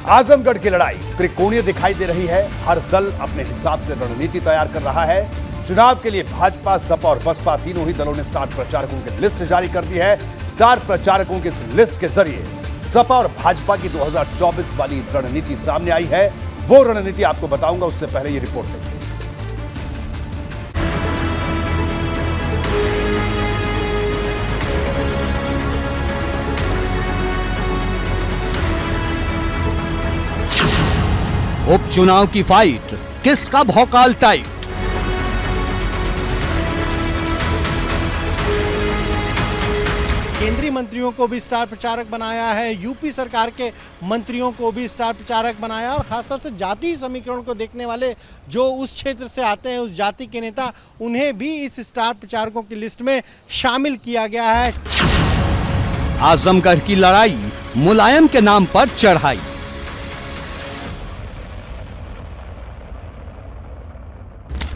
आजमगढ़ की लड़ाई त्रिकोणीय दिखाई दे रही है। हर दल अपने हिसाब से रणनीति तैयार कर रहा है। चुनाव के लिए भाजपा, सपा और बसपा तीनों ही दलों ने स्टार प्रचारकों की लिस्ट जारी कर दी है। स्टार प्रचारकों की इस लिस्ट के जरिए सपा और भाजपा की 2024 वाली रणनीति सामने आई है। वो रणनीति आपको बताऊंगा, उससे पहले ये रिपोर्ट देखिए। उपचुनाव की फाइट, किसका भौकाल टाइट? केंद्रीय मंत्रियों को भी स्टार प्रचारक बनाया है, यूपी सरकार के मंत्रियों को भी स्टार प्रचारक बनाया और खासतौर से जातीय समीकरण को देखने वाले जो उस क्षेत्र से आते हैं, उस जाति के नेता, उन्हें भी इस स्टार प्रचारकों की लिस्ट में शामिल किया गया है। आजमगढ़ की लड़ाई, मुलायम के नाम पर चढ़ाई।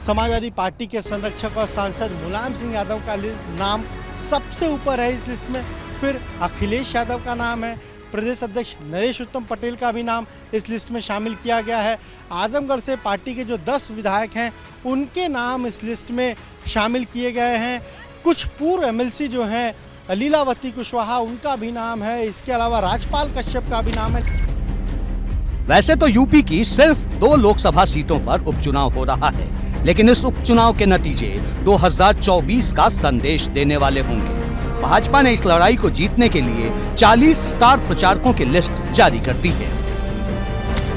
समाजवादी पार्टी के संरक्षक और सांसद मुलायम सिंह यादव का नाम सबसे ऊपर है इस लिस्ट में। फिर अखिलेश यादव का नाम है। प्रदेश अध्यक्ष नरेश उत्तम पटेल का भी नाम इस लिस्ट में शामिल किया गया है। आजमगढ़ से पार्टी के जो 10 विधायक हैं, उनके नाम इस लिस्ट में शामिल किए गए हैं। कुछ पूर्व एमएलसी जो हैं, लीलावती कुशवाहा, उनका भी नाम है। इसके अलावा राजपाल कश्यप का भी नाम है। वैसे तो यूपी की सिर्फ 2 लोकसभा सीटों पर उपचुनाव हो रहा है, लेकिन इस उपचुनाव के नतीजे 2024 का संदेश देने वाले होंगे। भाजपा ने इस लड़ाई को जीतने के लिए 40 स्टार प्रचारकों की लिस्ट जारी कर दी है।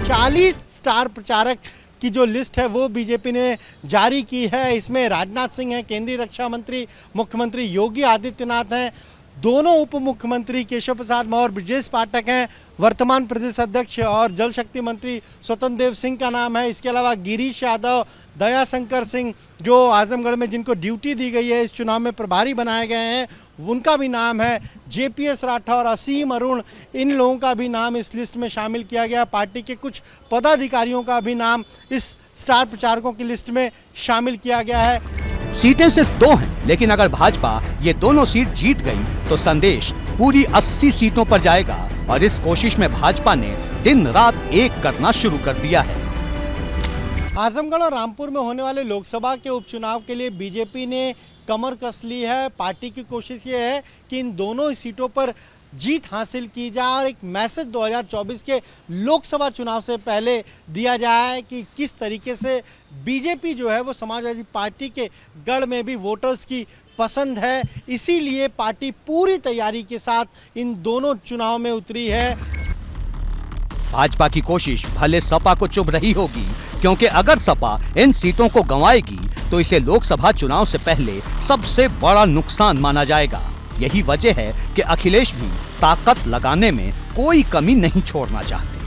40 स्टार प्रचारक की जो लिस्ट है वो बीजेपी ने जारी की है। इसमें राजनाथ सिंह हैं, केंद्रीय रक्षा मंत्री, मुख्यमंत्री योगी आदित्यनाथ हैं, दोनों उप मुख्यमंत्री केशव प्रसाद मौर्य, ब्रजेश पाठक हैं, वर्तमान प्रदेश अध्यक्ष और जल शक्ति मंत्री स्वतंत्र देव सिंह का नाम है। इसके अलावा गिरीश यादव, दया शंकर सिंह, जो आजमगढ़ में जिनको ड्यूटी दी गई है, इस चुनाव में प्रभारी बनाए गए हैं, उनका भी नाम है। जेपीएस राठौर, असीम अरुण, इन लोगों का भी नाम इस लिस्ट में शामिल किया गया। पार्टी के कुछ पदाधिकारियों का भी नाम इस स्टार प्रचारकों की लिस्ट में शामिल किया गया है। सीटें सिर्फ 2 हैं, लेकिन अगर भाजपा ये दोनों सीट जीत गई तो संदेश पूरी 80 सीटों पर जाएगा और इस कोशिश में भाजपा ने दिन रात एक करना शुरू कर दिया है। आजमगढ़ और रामपुर में होने वाले लोकसभा के उपचुनाव के लिए बीजेपी ने कमर कस ली है। पार्टी की कोशिश ये है कि इन दोनों सीटों पर जीत हासिल की जाए और एक मैसेज 2024 के लोकसभा चुनाव से पहले दिया जाए कि किस तरीके से बीजेपी जो है वो समाजवादी पार्टी के गढ़ में भी वोटर्स की पसंद है। इसीलिए पार्टी पूरी तैयारी के साथ इन दोनों चुनाव में उतरी है। भाजपा की कोशिश भले सपा को चुभ रही होगी, क्योंकि अगर सपा इन सीटों को गंवाएगी तो इसे लोकसभा चुनाव से पहले सबसे बड़ा नुकसान माना जाएगा। यही वजह है कि अखिलेश भी ताकत लगाने में कोई कमी नहीं छोड़ना चाहते।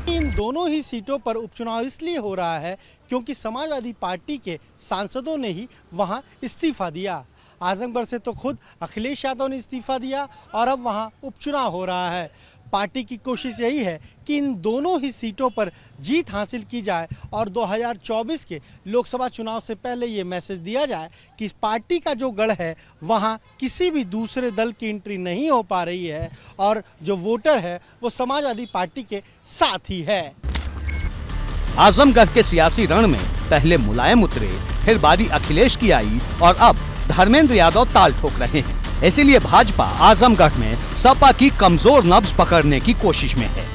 इन दोनों ही सीटों पर उपचुनाव इसलिए हो रहा है क्योंकि समाजवादी पार्टी के सांसदों ने ही वहां इस्तीफा दिया। आजमगढ़ से तो खुद अखिलेश यादव ने इस्तीफा दिया और अब वहां उपचुनाव हो रहा है। पार्टी की कोशिश यही है कि इन दोनों ही सीटों पर जीत हासिल की जाए और 2024 के लोकसभा चुनाव से पहले ये मैसेज दिया जाए कि इस पार्टी का जो गढ़ है वहाँ किसी भी दूसरे दल की एंट्री नहीं हो पा रही है और जो वोटर है वो समाजवादी पार्टी के साथ ही है। आजमगढ़ के सियासी रण में पहले मुलायम उतरे, फिर बारी अखिलेश की आई और अब धर्मेंद्र यादव ताल ठोक रहे हैं। इसीलिए भाजपा आजमगढ़ में सपा की कमजोर नब्ज पकड़ने की कोशिश में है।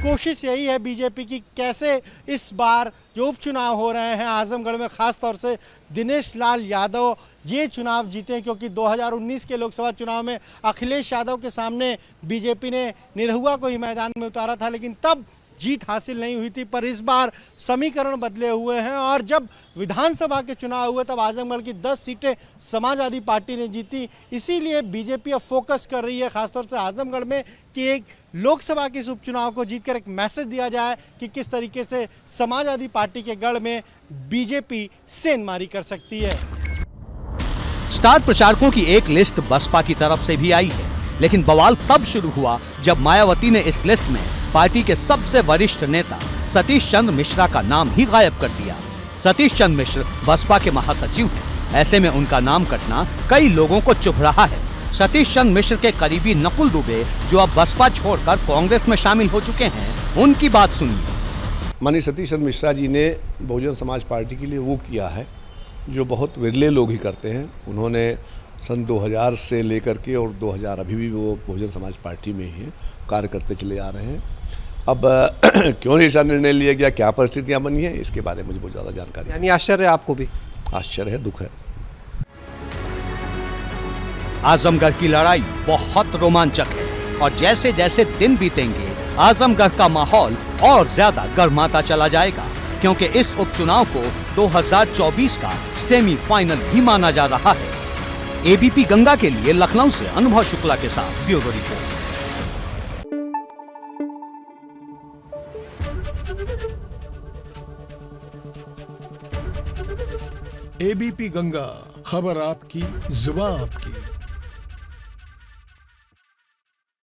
कोशिश यही है बीजेपी की कैसे इस बार जो उपचुनाव हो रहे हैं आजमगढ़ में, खास तौर से दिनेश लाल यादव ये चुनाव जीते, क्योंकि 2019 के लोकसभा चुनाव में अखिलेश यादव के सामने बीजेपी ने निरहुआ को ही मैदान में उतारा था, लेकिन तब जीत हासिल नहीं हुई थी। पर इस बार समीकरण बदले हुए हैं और जब विधानसभा के चुनाव हुए तब आजमगढ़ की 10 सीटें समाजवादी पार्टी ने जीती। इसीलिए बीजेपी अब फोकस कर रही है खासतौर से आजमगढ़ में कि एक लोकसभा के इस उपचुनाव को जीतकर एक मैसेज दिया जाए कि किस तरीके से समाजवादी पार्टी के गढ़ में बीजेपी सेंधमारी कर सकती है। स्टार प्रचारकों की एक लिस्ट बसपा की तरफ से भी आई है, लेकिन बवाल तब शुरू हुआ जब मायावती ने इस लिस्ट में पार्टी के सबसे वरिष्ठ नेता सतीश चंद्र मिश्रा का नाम ही गायब कर दिया। सतीश चंद्र मिश्र बसपा के महासचिव हैं। ऐसे में उनका नाम कटना कई लोगों को चुभ रहा है। सतीश चंद्र मिश्र के करीबी नकुल दुबे, जो अब बसपा छोड़कर कांग्रेस में शामिल हो चुके हैं, उनकी बात सुनिए। माननीय सतीश चंद्र मिश्रा जी ने बहुजन समाज पार्टी के लिए वो किया है जो बहुत विरले लोग ही करते हैं। उन्होंने सन 2000 से लेकर के और 2000 अभी भी वो बहुजन समाज पार्टी में ही कार्य करते चले आ रहे हैं। अब क्यों ऐसा निर्णय लिया गया, क्या परिस्थितियां बनी हैं, इसके बारे में मुझे बहुत ज़्यादा जानकारी। यानी आश्चर्य आपको भी? आश्चर्य है, दुख है। आजमगढ़ की लड़ाई बहुत रोमांचक है और जैसे जैसे दिन बीतेंगे आजमगढ़ का माहौल और ज्यादा गर्माता चला जाएगा, क्योंकि इस उपचुनाव को 2024 का सेमीफाइनल भी माना जा रहा है। एबीपी गंगा के लिए लखनऊ से अनुभव शुक्ला के साथ ब्यूरो रिपोर्ट। एबीपी गंगा, खबर आपकी, जुबान आपकी।